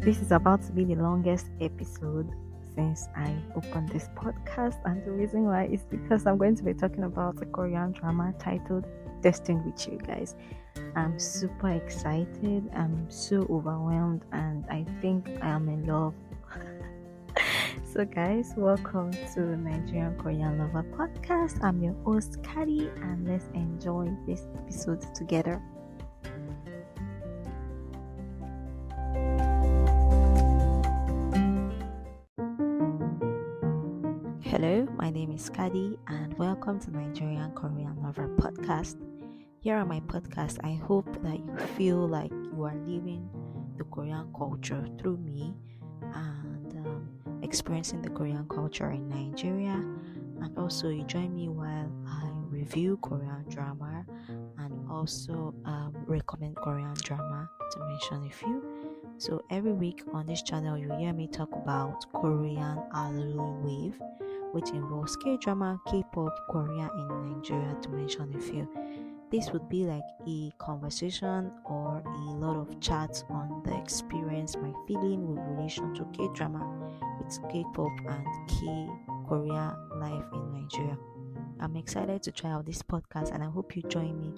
This is about to be the longest episode since I opened this podcast, and the reason why is because I'm going to be talking about a Korean drama titled Destined with you guys. I'm super excited, I'm so overwhelmed, and I think I am in love. So, guys, welcome to Nigerian KoreanLover podcast. I'm your host, Kari, and let's enjoy this episode together. Hello, my name is Kadi, and welcome to Nigerian KoreanLover podcast. Here on my podcast, I hope that you feel like you are living the Korean culture through me and experiencing the Korean culture in Nigeria. And also, you join me while I review Korean drama and also recommend Korean drama, to mention a few. So, every week on this channel, you hear me talk about Korean Halloween Wave, which involves K drama, K pop, Korea in Nigeria, to mention a few. This would be like a conversation or a lot of chats on the experience, my feeling with relation to K drama, with K pop and K Korea life in Nigeria. I'm excited to try out this podcast, and I hope you join me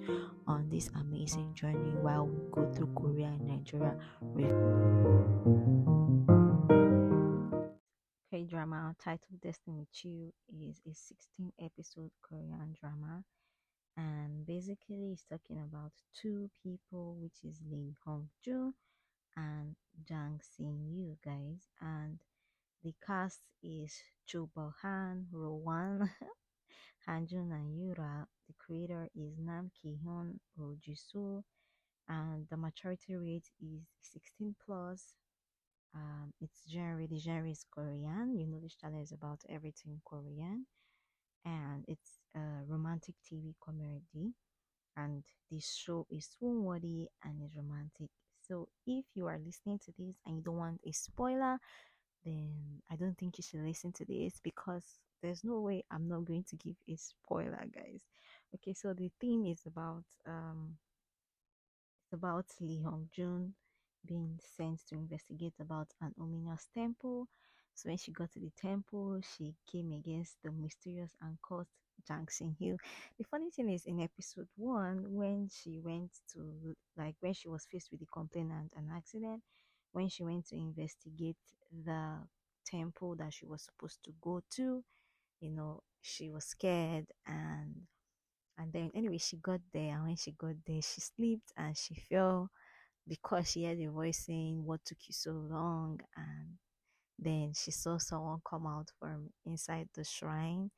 on this amazing journey while we go through Korea and Nigeria. K drama titled Destined with You is a 16 episode Korean drama, and basically it's talking about two people, which is Lee Hong Jun and Jang Sin Yu, guys. And the cast is Cho Bo Han, Rowan, Hanjun, and Yura. The creator is Nam Ki Hyun, Ro Jisoo, and the maturity rate is 16 plus. The genre is Korean. You know, this channel is about everything Korean, and it's a romantic TV comedy. And this show is swoon worthy and is romantic. So if you are listening to this and you don't want a spoiler, then I don't think you should listen to this, because there's no way I'm not going to give a spoiler, guys. Okay, so the theme is about Lee Hong Jun being sent to investigate about an ominous temple. So when she got to the temple, she came against the mysterious and cursed Jang Sin Hill. The funny thing is, in episode one, when she went to, like, when she was faced with the complaint and an accident, when she went to investigate the temple that she was supposed to go to, she was scared, and then anyway, she got there, and when she got there, she slept and she fell because she heard a voice saying, "What took you so long?" And then she saw someone come out from inside the shrine.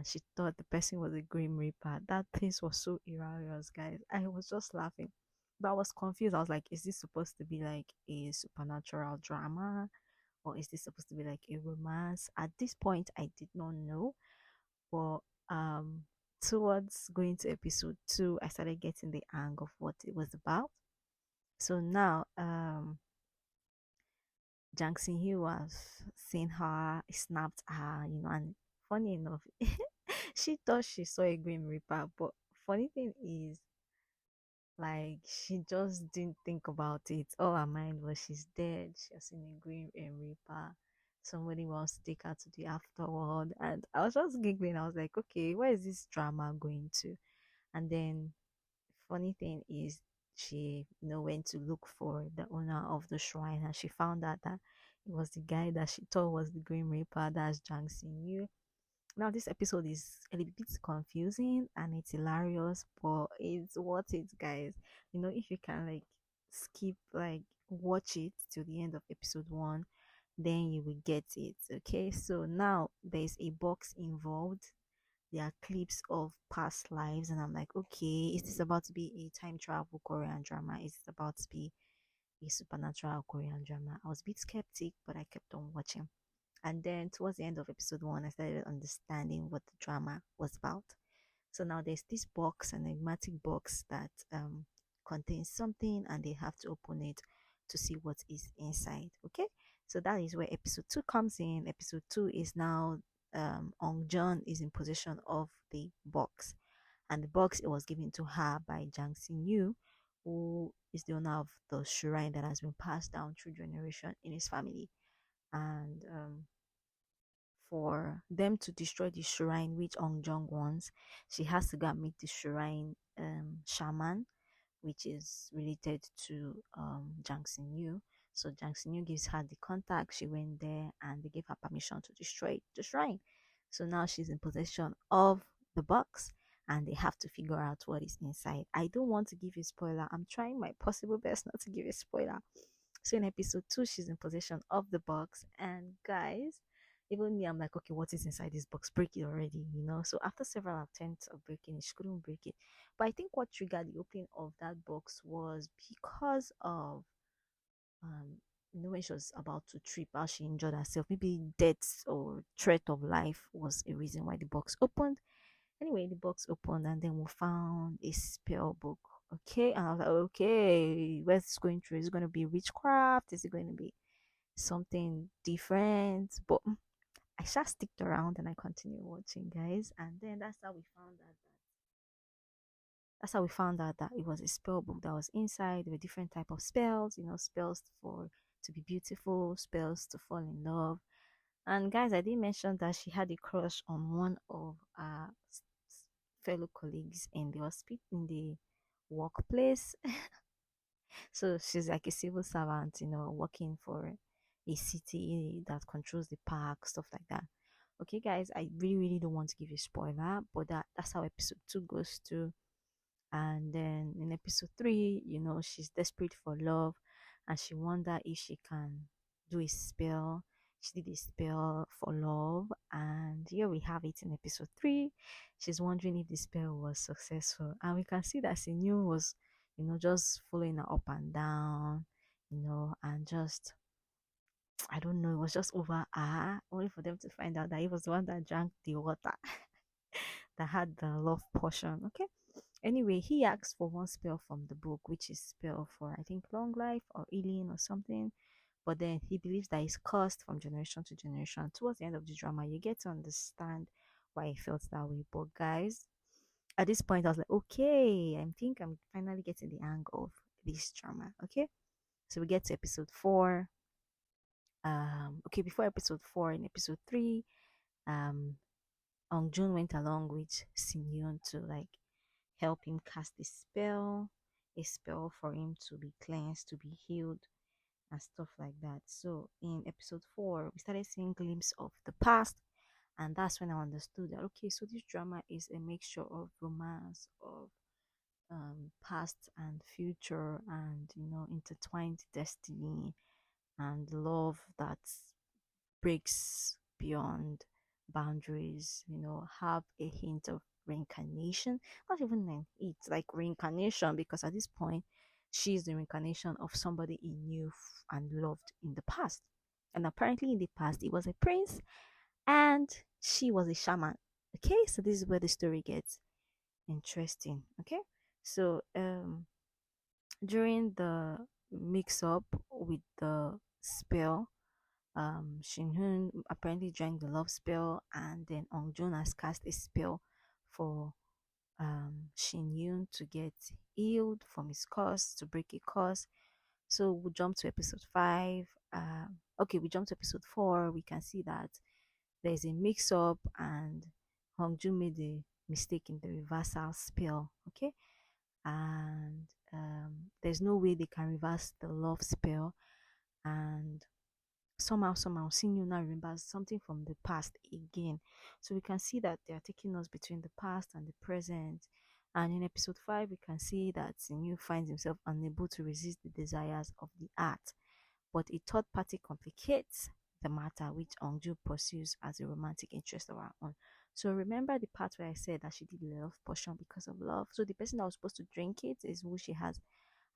She thought the person was a Grim Reaper. That place was so hilarious, guys. I was just laughing. But I was confused. I was like, is this supposed to be like a supernatural drama? Or is this supposed to be like a romance? At this point, I did not know. But towards going to episode two, I started getting the hang of what it was about. So now, Jang Hyo was seen her, snapped her, and funny enough, she thought she saw a Grim Reaper. But funny thing is, like, she just didn't think about it. All her mind was she's dead. She has seen a Grim Reaper. Somebody wants to take her to the afterworld, and I was just giggling. I was like, okay, where is this drama going to? And then funny thing is, she went to look for the owner of the shrine, and she found out that it was the guy that she thought was the Grim Reaper. That's Jang Sin Yu. Now this episode is a little bit confusing and it's hilarious, but it's worth it, guys. If you can, like, skip, like, watch it till the end of episode one, then you will get it. Okay, so now there's a box involved. There are clips of past lives, and I'm like, okay, is this about to be a time travel Korean drama? Is this about to be a supernatural Korean drama? I was a bit skeptic, but I kept on watching. And then towards the end of episode one, I started understanding what the drama was about. So now there's this box, an enigmatic box that contains something, and they have to open it to see what is inside. Okay, so that is where episode two comes in. Episode two is now Ong John is in possession of the box, and the box, it was given to her by Jang Sin Yu, who is the owner of the shrine that has been passed down through generation in his family. And for them to destroy the shrine which Ong Jong wants, she has to go and meet the shrine shaman, which is related to Jang Sin Yu. So Jang Sin Yu gives her the contact. She went there and they gave her permission to destroy the shrine. So now she's in possession of the box and they have to figure out what is inside. I don't want to give you a spoiler. I'm trying my possible best not to give a spoiler. So in episode 2, she's in possession of the box. And guys, even me, I'm like, okay, what is inside this box? Break it already, you know? So after several attempts of breaking it, she couldn't break it. But I think what triggered the opening of that box was because of when she was about to trip, how she injured herself. Maybe death or threat of life was a reason why the box opened. Anyway, the box opened and then we found a spell book. Okay, and I was like, okay, where's this going through? Is it going to be witchcraft? Is it going to be something different? But I just sticked around and I continued watching, guys. And then that's how we found out that it was a spell book that was inside. There were different type of spells, spells for to be beautiful, spells to fall in love. And guys, I did mention that she had a crush on one of our fellow colleagues in the hospital in the workplace. So she's like a civil servant, working for a city that controls the park, stuff like that. Okay, guys, I really, really don't want to give you a spoiler, but that's how episode 2 goes to. And then in episode 3, she's desperate for love and she wonder if she can do a spell. She did a spell for love, and here we have it in episode 3. She's wondering if the spell was successful, and we can see that Sinyu was, just following her up and down, and just I don't know, it was just over her, only for them to find out that he was the one that drank the water that had the love potion. Okay. Anyway, he asked for one spell from the book, which is spell for I think long life or healing or something. But then he believes that it's cursed from generation to generation. Towards the end of the drama, you get to understand why he felt that way. But guys, at this point, I was like, okay, I think I'm finally getting the hang of this drama. Okay, so we get to episode 4. Okay, before episode 4, in episode 3, um, Ong Jun went along with Sin Yoon to like help him cast a spell for him to be cleansed, to be healed, and stuff like that. So in episode 4, we started seeing glimpses of the past, and that's when I understood that okay, so this drama is a mixture of romance, of past and future, and intertwined destiny and love that breaks beyond boundaries, have a hint of reincarnation. Not even it's like reincarnation because at this point, she's the reincarnation of somebody he knew and loved in the past. And apparently, in the past, he was a prince and she was a shaman. Okay, so this is where the story gets interesting. Okay, so during the mix up with the spell, Shinhun apparently drank the love spell, and then Ongjun has cast a spell for Shin Yun to get healed from his curse, to break a curse. So we jump to episode 5. Okay, we jump to episode 4. We can see that there's a mix up, and Hongjun made a mistake in the reversal spell. Okay, and there's no way they can reverse the love spell, and somehow Sinyu now remembers something from the past again. So we can see that they are taking us between the past and the present. And in episode 5, we can see that Sinyu finds himself unable to resist the desires of the art, but a third party complicates the matter, which Ongju pursues as a romantic interest of her own. So remember the part where I said that she did the love potion because of love. So the person that was supposed to drink it is who she has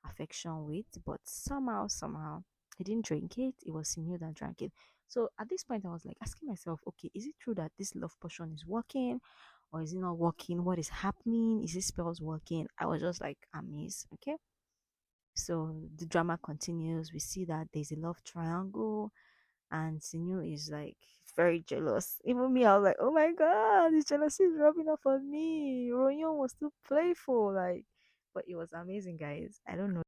affection with, but somehow he didn't drink it. It was Sinyu that drank it. So at this point, I was like asking myself, okay, is it true that this love potion is working, or is it not working? What is happening? Is this spells working? I was just like amazed. Okay, so the drama continues. We see that there's a love triangle, and Sinyu is like very jealous. Even me, I was like, oh my god, this jealousy is rubbing off on me. Royon was too playful, like But it was amazing, guys. I don't know.